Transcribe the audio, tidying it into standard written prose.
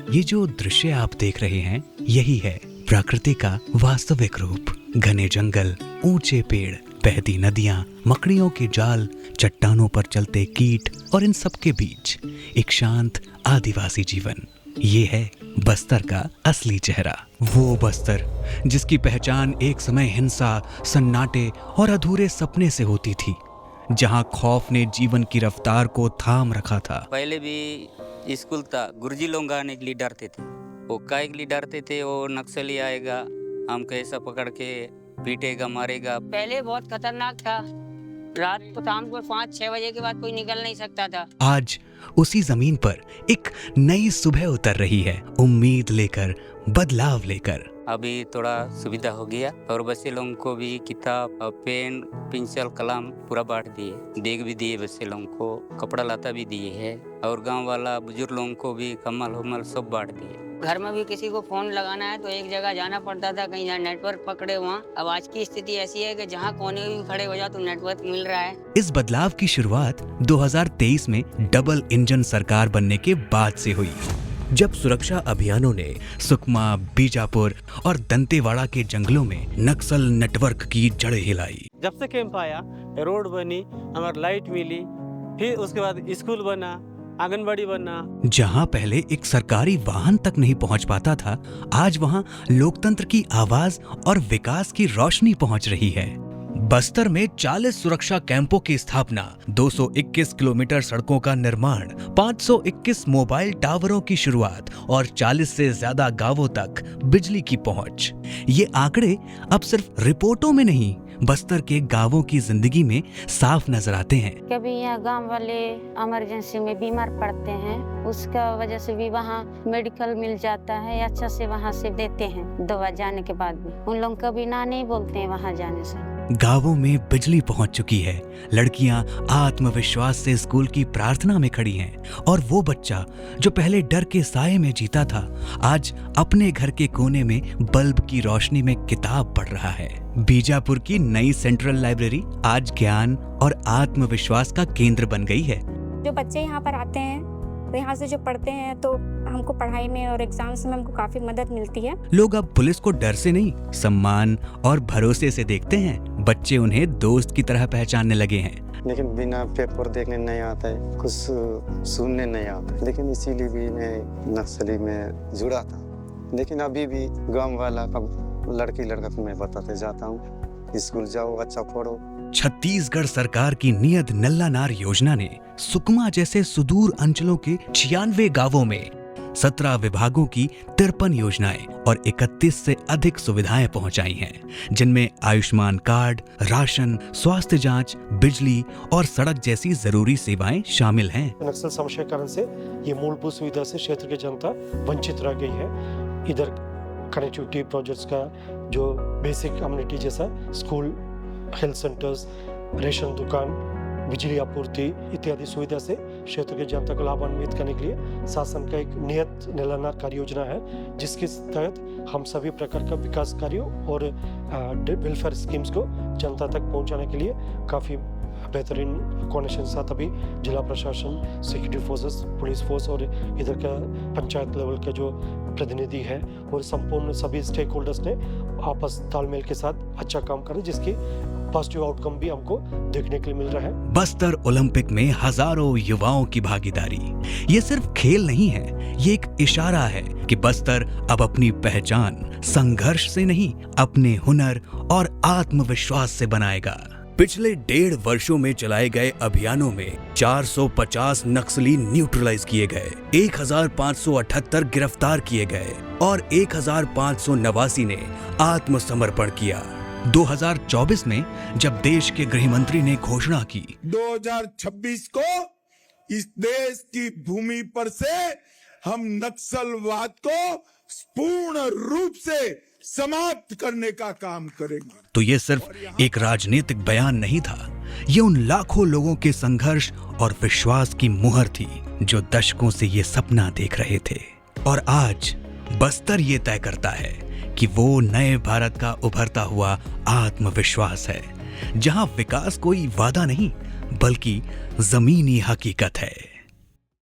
ये जो दृश्य आप देख रहे हैं यही है प्रकृति का वास्तविक रूप। घने जंगल, ऊंचे पेड़, बहती नदियां, मकड़ियों के जाल, चट्टानों पर चलते कीट और इन सब के बीच एक शांत आदिवासी जीवन। ये है बस्तर का असली चेहरा। वो बस्तर जिसकी पहचान एक समय हिंसा, सन्नाटे और अधूरे सपने से होती थी, जहां खौफ ने जीवन की रफ्तार को थाम रखा था। पहले भी स्कूल था, गुरुजी लोग आने के लिए डरते थे। वो काय के लिए डरते थे, वो नक्सली आएगा, हमको ऐसा पकड़ के पीटेगा, मारेगा। पहले बहुत खतरनाक था। रात को शाम को 5-6 बजे के बाद कोई निकल नहीं सकता था। आज उसी जमीन पर एक नई सुबह उतर रही है, उम्मीद लेकर, बदलाव लेकर। अभी थोड़ा सुविधा हो गया और बच्चे लोगों को भी किताब, पेन, पेंसिल, कलम पूरा बांट दिए, बैग भी दिए, बच्चे लोगों को कपड़ा लता भी दिए है और गांव वाला बुजुर्ग लोगों को भी कम्बल उम्बल सब बांट दिए। घर में भी किसी को फोन लगाना है तो एक जगह जाना पड़ता था, कहीं जहाँ नेटवर्क पकड़े वहाँ। अब आज की स्थिति ऐसी है कि जहाँ कोने में भी खड़े हो जाओ तो नेटवर्क मिल रहा है। इस बदलाव की शुरुआत 2023 में डबल इंजन सरकार बनने के बाद से हुई, जब सुरक्षा अभियानों ने सुकमा, बीजापुर और दंतेवाड़ा के जंगलों में नक्सल नेटवर्क की जड़ें हिलाई। जब से कैंप आया, रोड बनी, हमारी लाइट मिली, फिर उसके बाद स्कूल बना, आंगनबाड़ी बना। जहां पहले एक सरकारी वाहन तक नहीं पहुंच पाता था, आज वहां लोकतंत्र की आवाज और विकास की रोशनी पहुंच रही है। बस्तर में 40 सुरक्षा कैंपों की स्थापना, 221 किलोमीटर सड़कों का निर्माण, 521 मोबाइल टावरों की शुरुआत और 40 से ज्यादा गांवों तक बिजली की पहुंच। ये आंकड़े अब सिर्फ रिपोर्टों में नहीं, बस्तर के गांवों की जिंदगी में साफ नजर आते हैं। कभी यहाँ गांव वाले इमरजेंसी में बीमार पड़ते हैं, उसका वजह से भी वहाँ मेडिकल मिल जाता है, अच्छा से वहाँ से देते हैं दवा जाने के बाद भी। उन लोग कभी ना नहीं बोलते हैं वहाँ जाने से। गांवों में बिजली पहुंच चुकी है, लड़कियां आत्मविश्वास से स्कूल की प्रार्थना में खड़ी हैं और वो बच्चा जो पहले डर के साये में जीता था, आज अपने घर के कोने में बल्ब की रोशनी में किताब पढ़ रहा है। बीजापुर की नई सेंट्रल लाइब्रेरी आज ज्ञान और आत्मविश्वास का केंद्र बन गई है। जो बच्चे यहाँ पर आते हैं तो यहाँ से जो पढ़ते हैं तो हमको पढ़ाई में और एग्जाम्स में हमको काफी मदद मिलती है। लोग अब पुलिस को डर से नहीं, सम्मान और भरोसे से देखते हैं। बच्चे उन्हें दोस्त की तरह पहचानने लगे हैं। लेकिन बिना पेपर देखने नहीं आता है, कुछ सुनने नहीं आता है, लेकिन इसीलिए भी मैं नक्सली में जुड़ा था। लेकिन अभी भी गाँव वाला लड़की लड़का को मैं बताते जाता हूँ, स्कूल जाओ, अच्छा पढ़ो। छत्तीसगढ़ सरकार की नियत नल्ला नार योजना ने सुकमा जैसे सुदूर अंचलों के 96 गांवों में 17 विभागों की 53 योजनाएं और 31 से अधिक सुविधाएं पहुंचाई हैं, जिनमें आयुष्मान कार्ड, राशन, स्वास्थ्य जांच, बिजली और सड़क जैसी जरूरी सेवाएं शामिल हैं। नक्सल समस्याकरण से ये मूलभूत सुविधा से क्षेत्र की जनता वंचित रह गई है। इधर कनेक्टिविटी प्रोजेक्ट्स का जो बेसिक कम्युनिटी जैसा स्कूल, हेल्थ सेंटर्स, रेशन दुकान, बिजली आपूर्ति इत्यादि सुविधा से क्षेत्र के जनता को लाभान्वित करने के लिए शासन का एक नियत निलंबन कार्य योजना है, जिसके तहत हम सभी प्रकार का विकास कार्यों और वेलफेयर स्कीम्स को जनता तक पहुंचाने के लिए काफ़ी बेहतरीन कोऑर्डिनेशन के साथ अभी जिला प्रशासन, सिक्योरिटी फोर्सेस, पुलिस फोर्स और इधर का पंचायत लेवल का जो प्रतिनिधि है और संपूर्ण सभी स्टेक होल्डर्स ने आपस तालमेल के साथ अच्छा काम करें, जिसकी पॉजिटिव आउटकम भी हमको देखने के लिए मिल रहा है। बस्तर ओलंपिक में हजारों युवाओं की भागीदारी ये सिर्फ खेल नहीं है, ये एक इशारा है कि बस्तर अब अपनी पहचान संघर्ष से नहीं, अपने हुनर और आत्मविश्वास से बनाएगा। पिछले 1.5 वर्षों में चलाए गए अभियानों में 450 नक्सली न्यूट्रलाइज किए गए, 1578 गिरफ्तार किए गए और 1589 ने आत्मसमर्पण किया। 2024 में जब देश के गृह मंत्री ने घोषणा की 2026 को इस देश की भूमि पर से हम नक्सलवाद को पूर्ण रूप से समाप्त करने का काम करेंगे, तो ये सिर्फ एक राजनीतिक बयान नहीं था, ये उन लाखों लोगों के संघर्ष और विश्वास की मुहर थी जो दशकों से ये सपना देख रहे थे। और आज बस्तर ये तय करता है कि वो नए भारत का उभरता हुआ आत्मविश्वास है, जहां विकास कोई वादा नहीं बल्कि जमीनी हकीकत है।